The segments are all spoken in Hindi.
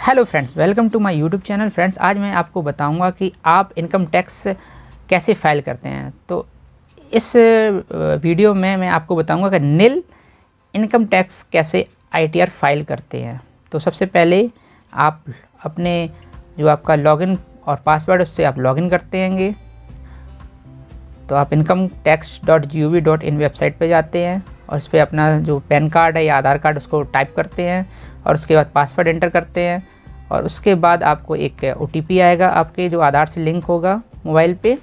Hello friends, welcome to my YouTube channel. Friends, आज मैं आपको बताऊंगा कि आप इनकम टैक्स कैसे फ़ाइल करते हैं। तो इस वीडियो में मैं आपको बताऊंगा कि निल इनकम टैक्स कैसे आईटीआर फाइल करते हैं। तो सबसे पहले आप अपने जो आपका लॉगिन और पासवर्ड उससे आप लॉगिन करते हैंगे। तो आप incometax.gov.in वेबसाइट पे जाते हैं और इस पर अपना जो पैन कार्ड है या आधार कार्ड उसको टाइप करते हैं और उसके बाद पासवर्ड एंटर करते हैं और उसके बाद आपको एक OTP आएगा आपके जो आधार से लिंक होगा मोबाइल पे।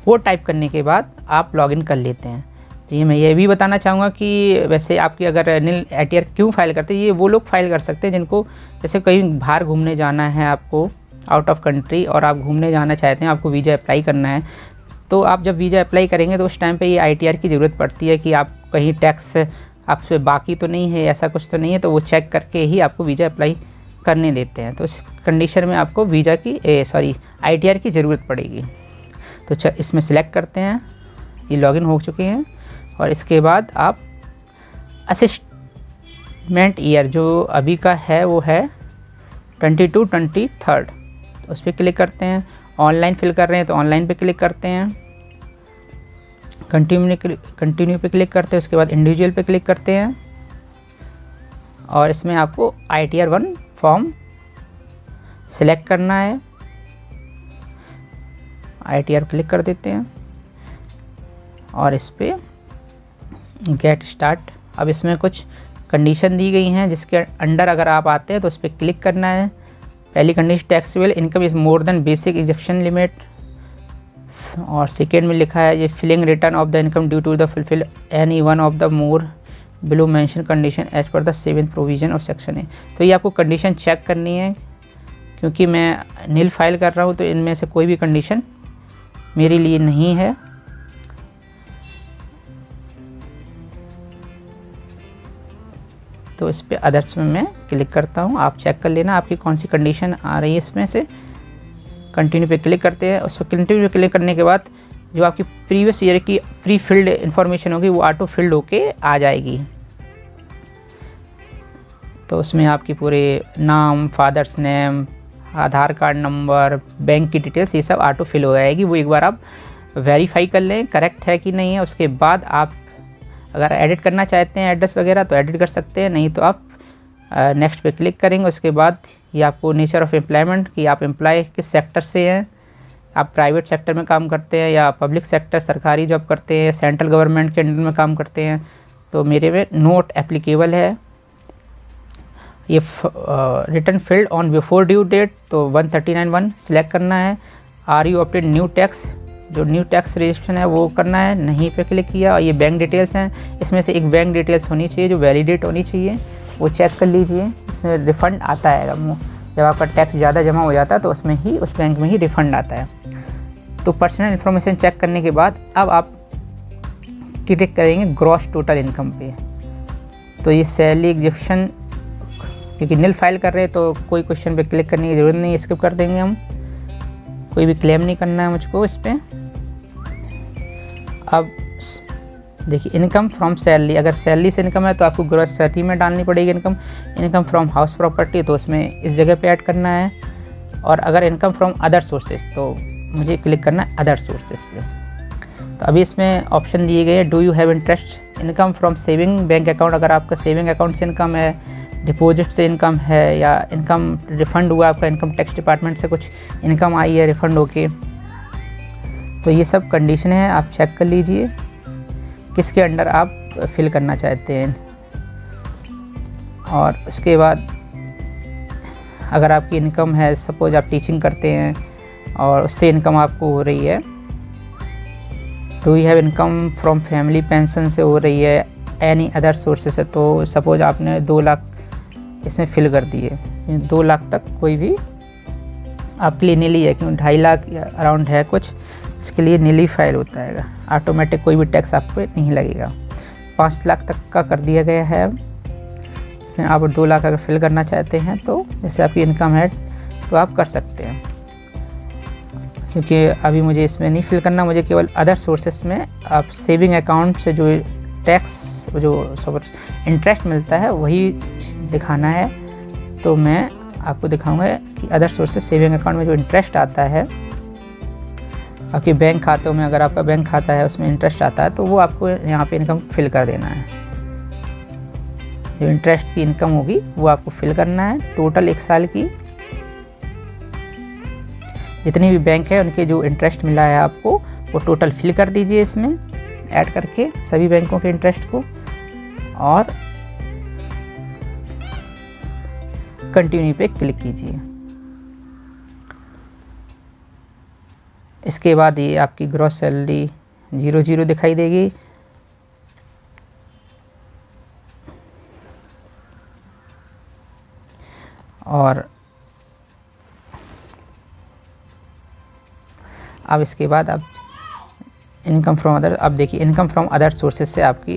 वो टाइप करने के बाद आप लॉगिन कर लेते हैं। तो ये मैं ये भी बताना चाहूँगा कि वैसे आपकी अगर निल आईटीआर क्यों फाइल करते हैं, ये वो लोग फाइल कर सकते हैं जिनको जैसे कहीं बाहर घूमने जाना है, आपको आउट ऑफ कंट्री और आप घूमने जाना चाहते हैं, आपको वीज़ा अप्लाई करना है। तो आप जब वीज़ा अप्लाई करेंगे तो उस टाइम पे ये आईटीआर की ज़रूरत पड़ती है कि आप कहीं टैक्स आपसे बाकी तो नहीं है, ऐसा कुछ तो नहीं है। तो वो चेक करके ही आपको वीज़ा अप्लाई करने देते हैं। तो इस कंडीशन में आपको वीज़ा की आईटीआर की ज़रूरत पड़ेगी। तो इसमें सिलेक्ट करते हैं, ये लॉगिन हो चुके हैं और इसके बाद आप असेसमेंट ईयर जो अभी का है वो है 22-23, तो उस पर क्लिक करते हैं। ऑनलाइन फिल कर रहे हैं तो ऑनलाइन पे क्लिक करते हैं, कंटिन्यू पे क्लिक करते हैं, उसके बाद इंडिविजुअल पे क्लिक करते हैं और इसमें आपको ITR 1 फॉर्म सिलेक्ट करना है। ITR क्लिक कर देते हैं और इस पर गेट स्टार्ट। अब इसमें कुछ कंडीशन दी गई हैं जिसके अंडर अगर आप आते हैं तो उस पर क्लिक करना है। पहली condition, taxable income is more than basic exemption limit, और सेकेंड में लिखा है ये filling return of the income due to the fulfill any one of the more below mention condition as per the 7th provision of section A. तो ये आपको कंडीशन चेक करनी है, क्योंकि मैं निल फाइल कर रहा हूँ तो इनमें से कोई भी कंडीशन मेरे लिए नहीं है। तो इस पर अदर्स में मैं क्लिक करता हूँ। आप चेक कर लेना आपकी कौन सी कंडीशन आ रही है इसमें से। कंटिन्यू पे क्लिक करते हैं। उस पर कंटिन्यू पे क्लिक करने के बाद जो आपकी प्रीवियस ईयर की प्री फिल्ड इन्फॉर्मेशन होगी वो ऑटो फिल्ड होके आ जाएगी। तो उसमें आपकी पूरे नाम, फादर्स नेम, आधार कार्ड नंबर, बैंक की डिटेल्स, ये सब ऑटो फिल हो जाएगी। वो एक बार आप वेरीफाई कर लें करेक्ट है कि नहीं है। उसके बाद आप अगर एडिट करना चाहते हैं एड्रेस वगैरह तो एडिट कर सकते हैं, नहीं तो आप नेक्स्ट पे क्लिक करेंगे। उसके बाद ये आपको नेचर ऑफ एम्प्लॉयमेंट कि आप एम्प्लॉय किस सेक्टर से हैं, आप प्राइवेट सेक्टर में काम करते हैं या पब्लिक सेक्टर सरकारी जॉब करते हैं, सेंट्रल गवर्नमेंट के अंडर में काम करते हैं। तो मेरे में नोट एप्लीकेबल है। ये return filed on before due date तो 139(1) सिलेक्ट करना है। Are you opted new tax, जो न्यू टैक्स रजिस्ट्रेशन है वो करना है, नहीं पे क्लिक किया। और ये बैंक डिटेल्स हैं, इसमें से एक बैंक डिटेल्स होनी चाहिए जो वैलिडेट होनी चाहिए, वो चेक कर लीजिए। इसमें रिफ़ंड आता है जब आपका टैक्स ज़्यादा जमा हो जाता है तो उसमें ही उस बैंक में ही रिफ़ंड आता है। तो पर्सनल इन्फॉर्मेशन चेक करने के बाद अब आप क्लिक करेंगे ग्रॉस टोटल इनकम पे। तो ये सैलरी एग्जेप्शन, क्योंकि निल फाइल कर रहे हैं तो कोई क्वेश्चन पे क्लिक करने की ज़रूरत नहीं, स्किप कर देंगे हम। कोई भी क्लेम नहीं करना है मुझको इस पर। अब देखिए इनकम फ्रॉम सैलरी, अगर सैलरी से इनकम है तो आपको ग्रॉस सैलरी में डालनी पड़ेगी income. Income from house property तो उसमें इस जगह पे ऐड करना है। और अगर इनकम फ्रॉम अदर सोर्सेज तो मुझे क्लिक करना है अदर सोर्सेज पे। तो अभी इसमें ऑप्शन दिए गए हैं, do you have interest income from saving bank account, अगर आपका सेविंग अकाउंट से इनकम है, डिपॉजिट से इनकम है, या इनकम रिफ़ंड हुआ आपका इनकम टैक्स डिपार्टमेंट से कुछ इनकम आई है रिफ़ंड होके। तो ये सब कंडीशन है, आप चेक कर लीजिए किसके अंडर आप फिल करना चाहते हैं। और उसके बाद अगर आपकी इनकम है, सपोज आप टीचिंग करते हैं और उससे इनकम आपको हो रही है, do you have income from family pension से हो रही है, एनी अदर सोर्सेस है। तो सपोज आपने 2 लाख इसमें फिल कर दिए, 2 लाख तक कोई भी आपके लिए नीली है, क्योंकि 2.5 लाख अराउंड है कुछ, इसके लिए नीली फाइल होता है, ऑटोमेटिक कोई भी टैक्स आप पे नहीं लगेगा। 5 लाख तक का कर दिया गया है। अब आप 2 लाख अगर फिल करना चाहते हैं तो जैसे आपकी इनकम है तो आप कर सकते हैं, क्योंकि अभी मुझे इसमें नहीं फिल करना, मुझे केवल अदर सोर्सेस में आप सेविंग अकाउंट से जो टैक्स जो इंटरेस्ट मिलता है वही दिखाना है। तो मैं आपको दिखाऊंगा कि अदर सोर्सेस सेविंग अकाउंट में जो इंटरेस्ट आता है आपके बैंक खातों में, अगर आपका बैंक खाता है उसमें इंटरेस्ट आता है तो वो आपको यहाँ पे इनकम फिल कर देना है। जो इंटरेस्ट की इनकम होगी वो आपको फिल करना है। टोटल 1 साल की जितने भी बैंक है उनके जो इंटरेस्ट मिला है आपको वो टोटल फिल कर दीजिए इसमें ऐड करके सभी बैंकों के इंटरेस्ट को, और कंटिन्यू पे क्लिक कीजिए। इसके बाद ये आपकी ग्रॉस सैलरी 00 दिखाई देगी। और अब इसके बाद आप इनकम फ्रॉम अदर, अब देखिए इनकम फ्रॉम अदर सोर्सेज से आपकी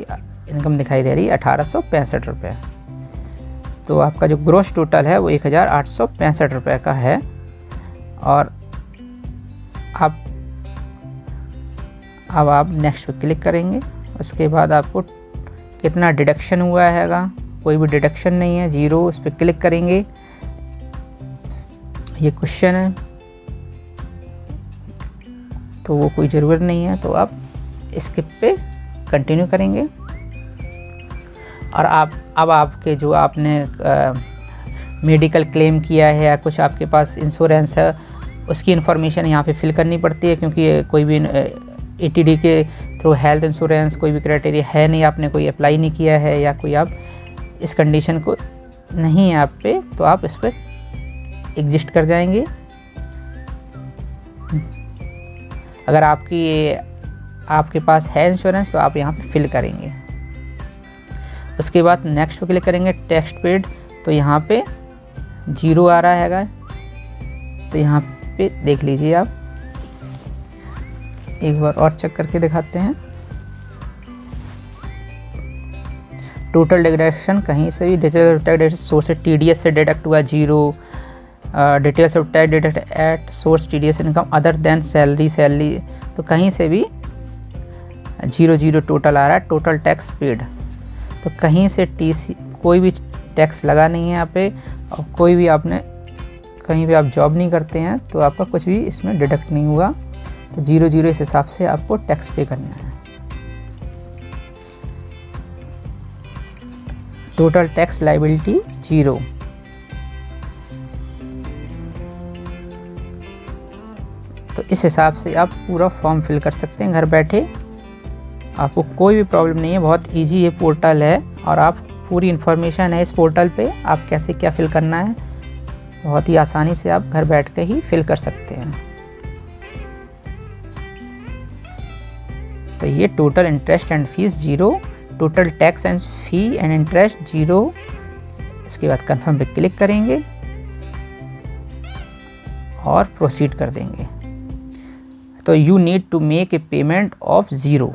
इनकम दिखाई दे रही है 1865 रुपये। तो आपका जो ग्रोस टोटल है वो 1865 रुपये का है। और अब आप नेक्स्ट पे क्लिक करेंगे। उसके बाद आपको कितना डिडक्शन हुआ हैगा, कोई भी डिडक्शन नहीं है, 0, इस पर क्लिक करेंगे। ये क्वेश्चन है तो वो कोई ज़रूरत नहीं है, तो आप स्किप पे कंटिन्यू करेंगे। और अब आपके जो आपने मेडिकल क्लेम किया है या कुछ आपके पास इंश्योरेंस है उसकी इन्फॉर्मेशन यहाँ पे फिल करनी पड़ती है, क्योंकि कोई भी ATD के थ्रू हेल्थ इंश्योरेंस कोई भी क्राइटेरिया है नहीं, आपने कोई अप्लाई नहीं किया है या कोई आप इस कंडीशन को नहीं है आप पे, तो आप इस पर एग्जिस्ट कर जाएंगे। अगर आपके पास है इंश्योरेंस तो आप यहाँ पे फिल करेंगे। उसके बाद नेक्स्ट पे क्लिक करेंगे। टैक्स पेड, तो यहाँ पे 0 आ रहा हैगा, तो यहाँ पे देख लीजिए आप, एक बार और चेक करके दिखाते हैं। टोटल डिडक्शन कहीं से भी, detail of tax source TDS से डिडक्ट हुआ 0, details of tax deduct at source TDS income other than salary, तो कहीं से भी 0 टोटल आ रहा है। टोटल टैक्स पेड, तो कहीं से कोई भी टैक्स लगा नहीं है यहाँ पे, और कोई भी आपने कहीं भी आप जॉब नहीं करते हैं तो आपका कुछ भी इसमें डिडक्ट नहीं हुआ। तो 0 इस हिसाब से आपको टैक्स पे करना है। Total tax liability 0। तो इस हिसाब से आप पूरा फॉर्म फिल कर सकते हैं घर बैठे, आपको कोई भी प्रॉब्लम नहीं है। बहुत इजी ये पोर्टल है और आप पूरी इन्फॉर्मेशन है इस पोर्टल पे, आप कैसे क्या फिल करना है बहुत ही आसानी से आप घर बैठ के ही फिल कर सकते हैं। तो ये total interest and fees 0, total tax and fee and interest 0। इसके बाद कंफर्म पे क्लिक करेंगे और प्रोसीड कर देंगे। तो you need to make a payment of 0,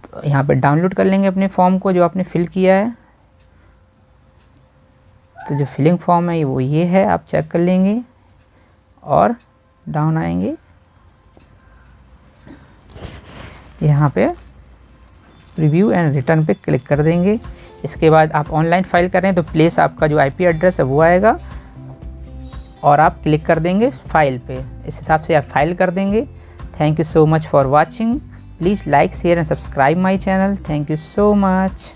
तो यहाँ पे डाउनलोड कर लेंगे अपने फॉर्म को जो आपने फिल किया है। तो जो फिलिंग फॉर्म है वो ये है, आप चेक कर लेंगे और डाउन आएंगे, यहाँ पे रिव्यू एंड रिटर्न पे क्लिक कर देंगे। इसके बाद आप ऑनलाइन फाइल करें तो प्लेस आपका जो IP एड्रेस है वो आएगा और आप क्लिक कर देंगे फाइल पे, इस हिसाब से आप फाइल कर देंगे। Thank you so much for watching. Please like share and subscribe my channel. Thank you so much.